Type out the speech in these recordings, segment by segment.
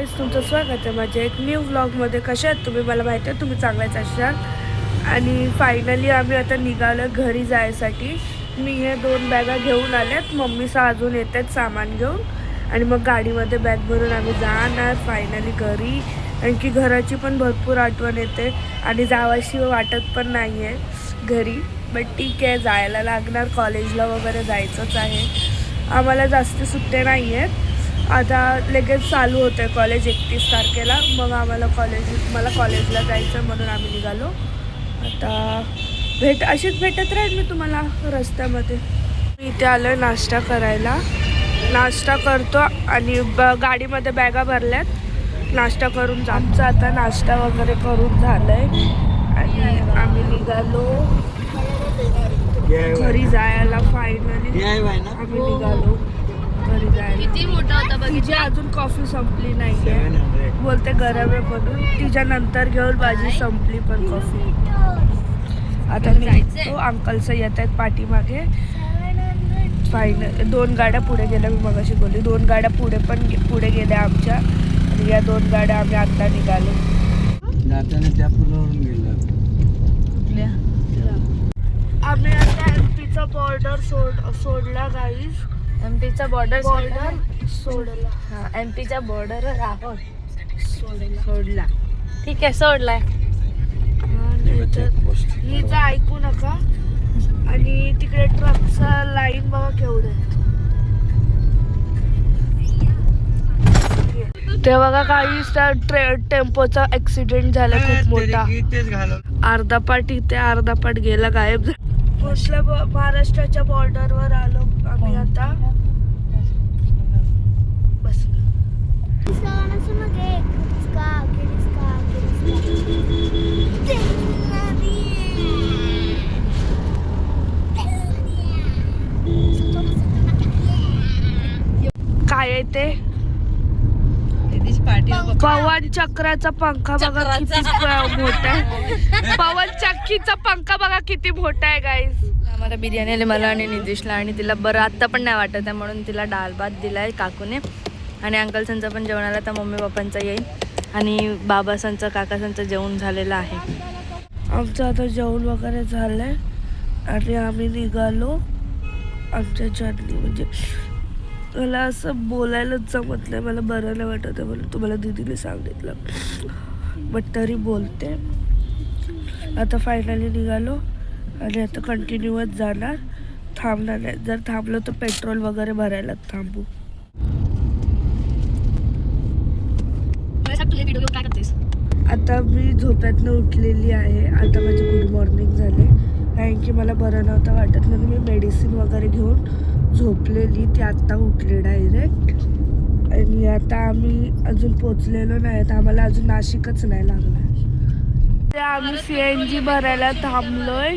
Guys, तुमचं स्वागत आहे माझ्या एक न्यू व्लॉगमध्ये. कशा आहेत तुम्ही? मला माहिती आहे तुम्ही चांगलाच असाल. आणि फायनली आम्ही आता निघालो घरी जायसाठी. मी हे 2 बॅगा घेऊन आल्यात, मम्मीचा अजून येत आहेत सामान घेऊन. आणि मग गाडीमध्ये बॅग भरून आम्ही जाणार फायनली घरी. आणखी घराची पण भरपूर आठवण येते आणि जावाशी वाटत पण नाही आहे घरी. बट ठीक आहे, जायला लागणार. कॉलेजला वगैरे जायचंच आहे. आम्हाला जास्त सुट्टे नाही आहेत. आता लगेच चालू होतं आहे कॉलेज 31 तारखेला. मग मला कॉलेजला जायचं म्हणून आम्ही निघालो. आता अशीच भेटत राहील मी तुम्हाला रस्त्यामध्ये. मी इथे आलो नाश्ता करायला. नाश्ता करतो आणि गाडीमध्ये बॅगा भरल्यात. नाश्ता करून आमचा आता नाश्ता वगैरे करून झालं आहे आणि आम्ही निघालो घरी जायला. फायनली आम्ही निघालो घरी जायला. किती मोठा होता तिची अजून कॉफी संपली नाही आहे, बोलते गरम आहे म्हणून. तिच्यानंतर घेऊन माझी संपली पण कॉफी. आता जायचं. अंकलचं येत आहेत पाठीमागे. फायनल 2 गाड्या पुढे गेल्या. मी मगाशी बोलली 2 गाड्या पुढे गेल्या आमच्या. आणि या 2 गाड्या आम्ही आता निघालो. जाताना त्या पुलावरून गेलो. कुठल्या? आम्ही आता एमपीचा बॉर्डर सोडला गाईज. एमपीचा बॉर्डर सोडला. हा, एमपीच्या बॉर्डरवर आहोत. सोडला. ठीक आहे, सोडलाय. हिचं ऐकू नका. आणि तिकडे ट्रकचा लाईन बघा केवढे. ते बघा काही टेम्पोचा ऍक्सिडेंट झाला खूप मोठा. अर्धा पाट इथे अर्धा पाट गेला, गायब. महाराष्ट्राच्या बॉर्डरवर आलो आम्ही आता. बस काय आहे ते? पवन चक्राचा पंखा बघा किती मोठा आहे. पवन चक्कीचा पंखा बघा किती मोठा आहे गाईज. आम्हाला बिर्याणी आली, मला आणि नितीशला. आणि तिला बरं आत्ता पण नाही वाटत आहे म्हणून तिला डाळ भात दिलाय काकूने. आणि अंकलसनचा पण जेवण आला, तर मम्मी पप्पांचा येईल. आणि बाबासांचं काकासांचं जेवण झालेलं आहे. आमचं आता जेवण वगैरे झालंय आणि आम्ही निघालो आमच्या जर्नी. म्हणजे मला असं बोलायलाच जमत नाही, मला बरं नाही वाटत आहे म्हणून तुम्हाला दीदीने सांगितलं. बट तरी बोलते. आता फायनली निघालो आणि आता कंटिन्यूअस जाणार, थांबणार नाही. जर थांबलो तर पेट्रोल वगैरे भरायला थांबू. आता मी झोपेतनं उठलेली आहे. आता माझी गुड मॉर्निंग झाले, कारण की मला बरं नव्हतं वाटत म्हणून मी मेडिसिन वगैरे घेऊन झोपलेली. ती आत्ता उठले डायरेक्ट. आणि आता आम्ही अजून पोचलेलो नाही, तर आम्हाला अजून नाशिकच नाही लागला. ते आम्ही CNG भरायला थांबलोय.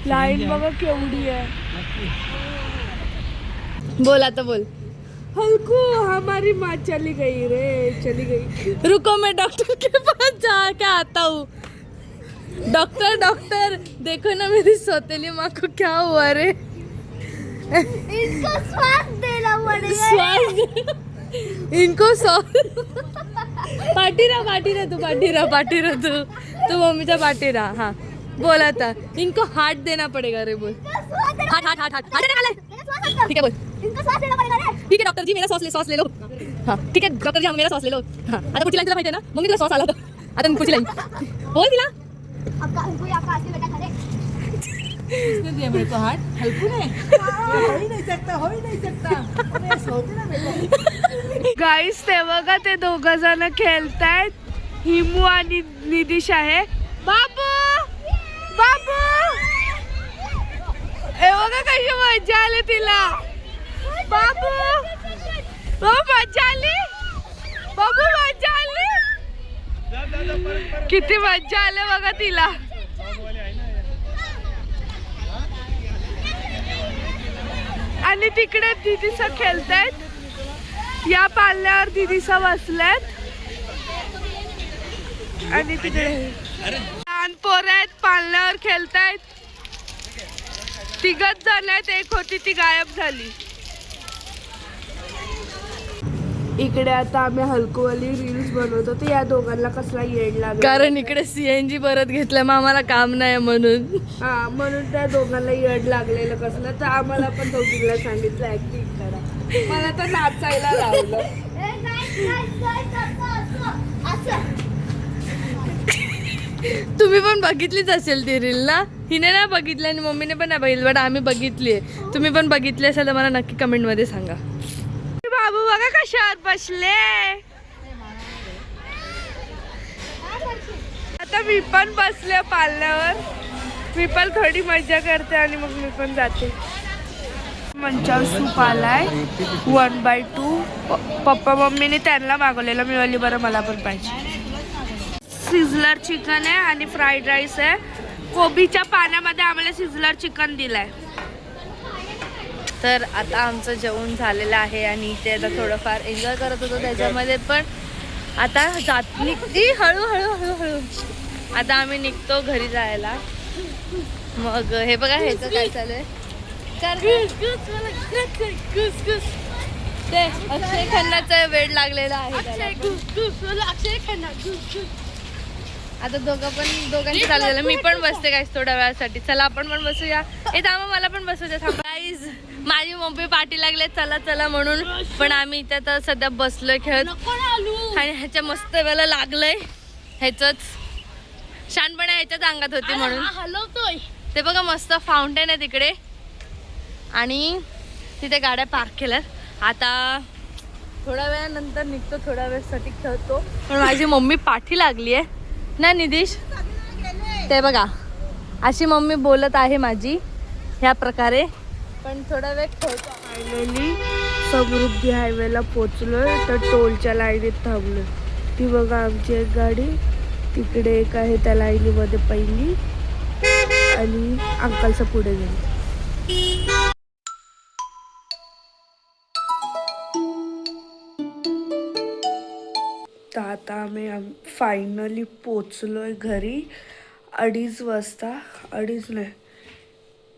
लाईन बघा केवढी आहे. बोल आता बोल. हल्कू हमारी माँ चली गई रे, चली गई. रुको मैं डॉक्टर के पास जाके आता हूँ. डॉक्टर देखो ना मेरी सौतेली माँ को क्या हुआ रे. इनको श्वास देना पड़ेगा. इनको पाठी रहा तू मम्मीच्या पाठी रहा. हाँ बोल आता. इनको हार्ट देना पड़ेगा रे. बोल हार्ट. ठीक है बोल. इनको श्वास देना पड़ेगा रे. ठीक है डॉक्टर जी, मेरा सांस ले लो. हाँ ठीक है डॉक्टर जी, मेरा सांस ले लो. हाँ आता पुढची लाईन तुला माहिती आहे ना, मग मी तुला सांस आला होता. आता मी पुढची लाईन बोल तिला. आपका आज बेटा खा किसने दिया मेरे को हार्ट? हल्कू ने. हो ही नहीं सकता. अरे सोते ना बेटा. गाईस ते बघा, ते 2 जण खेळतायत. हिमू आणि निदिश आहे. बाबू हे बघा कशी मजा आली तिला. बाबू मजा आली. बाबू मजा आली. किती मजा आली बघा तिला. आणि तिकडे दीदीसा खेळतायत. या पाल्यावर दीदीसा बसल्यात. आणि तिकडे लहान पोरं आहेत, पाल्यावर खेळतायत. 3 जण आहेत, एक होती ती गायब झाली. इकडे आता आम्ही हलकूवाली रील्स बनवतो तर या दोघांना कसला येड लागला. कारण इकडे CNG परत घेतलं मग आम्हाला काम नाही म्हणून. हा म्हणून त्या दोघांना येड लागलेलं कसलं तर आम्हाला पण दोघींना सांगितलं ऍक्टिंग करा. मला तर नाचायला लावलं. असं तुम्ही पण बघितलीच असेल ती रील ना. हिने नाही बघितली आणि मम्मीने पण नाही बघितली बट आम्ही बघितली. तुम्ही पण बघितली असेल तर मला नक्की कमेंट मध्ये सांगा. बाबू बघा कशावर बसले. आता मी पण बसले पाळण्यावर. मी पण थोडी मजा करते आणि मग मी पण जाते. मंचावर सूप आलाय 1/2. पप्पा मम्मीने त्यांना मागवलेलं. मी बोलली बरं मला पण पाहिजे. सिझलर चिकन आहे आणि फ्राईड राईस आहे. कोबीच्या पाण्यामध्ये आम्हाला सिझलर चिकन दिलंय. तर आता आमचं जेवण झालेलं आहे आणि इथे आता थोडंफार एन्जॉय करत होतो त्याच्यामध्ये पण आता जात निघती हळूहळू. आता आम्ही निघतो घरी जायला. मग हे बघा ह्याचं काय चालू आहे. ते अक्षय खन्नाचा वेड लागलेला आहे आता दोघांची चालू झालं. मी पण बसते काय थोड्या वेळासाठी. चला आपण पण बसूया. हे थांबा मला पण बसू द्या. थांबा गाईज माझी मम्मी पाठी लागले चला चला म्हणून पण आम्ही इथे तर सध्या बसलोय खेळत आणि ह्याच्या मस्त वेळेला लागलंय. ह्याचंच शानपणा ह्याच्याच अंगात होती म्हणून हलवतोय. ते बघा मस्त फाउंटेन आहे तिकडे आणि तिथे गाड्या पार्क केल्यात. आता थोड्या वेळानंतर निघतो. थोड्या वेळासाठी खेळतो पण माझी मम्मी पाठी लागली आहे ना निदेश. ते बघा अशी मम्मी बोलत आहे माझी ह्या प्रकारे. पण थोडा वेळ खेळतो. फायनली समृद्धी हायवेला पोचलोय तर टोलच्या लाईनीत थांबलोय. ती बघा आमची एक गाडी तिकडे एक आहे त्या लाईनीमध्ये पहिली आणि अंकलचं पुढे गेली. तर आता आम्ही फायनली पोचलोय घरी 2:30 वाजता. 2:30 नाही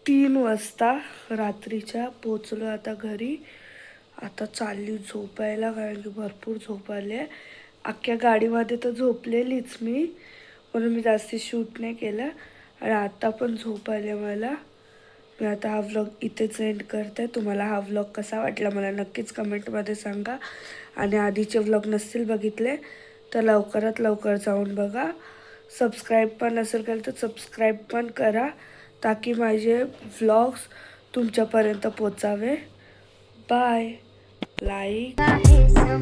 3 वाजता रात्रीच्या पोचलो आता घरी. आता चालली झोपायला कारण की भरपूर झोप आली आहे. अख्ख्या गाडीमध्ये तर झोपलेलीच मी म्हणून मी जास्ती शूट नाही केलं आणि आता पण झोप आली मला. मी आता हा व्लॉग इथेच एंड करते. तुम्हाला हा व्लॉग कसा वाटला मला नक्कीच कमेंटमध्ये सांगा. आणि आधीचे व्लॉग नसतील बघितले तर लवकरात लवकर जाऊन बघा. सबस्क्राईब पण नसेल केलं तर सबस्क्राईब पण करा ताकी माझे व्लॉग्स तुमच्यापर्यंत पोचावे. बाय. Like share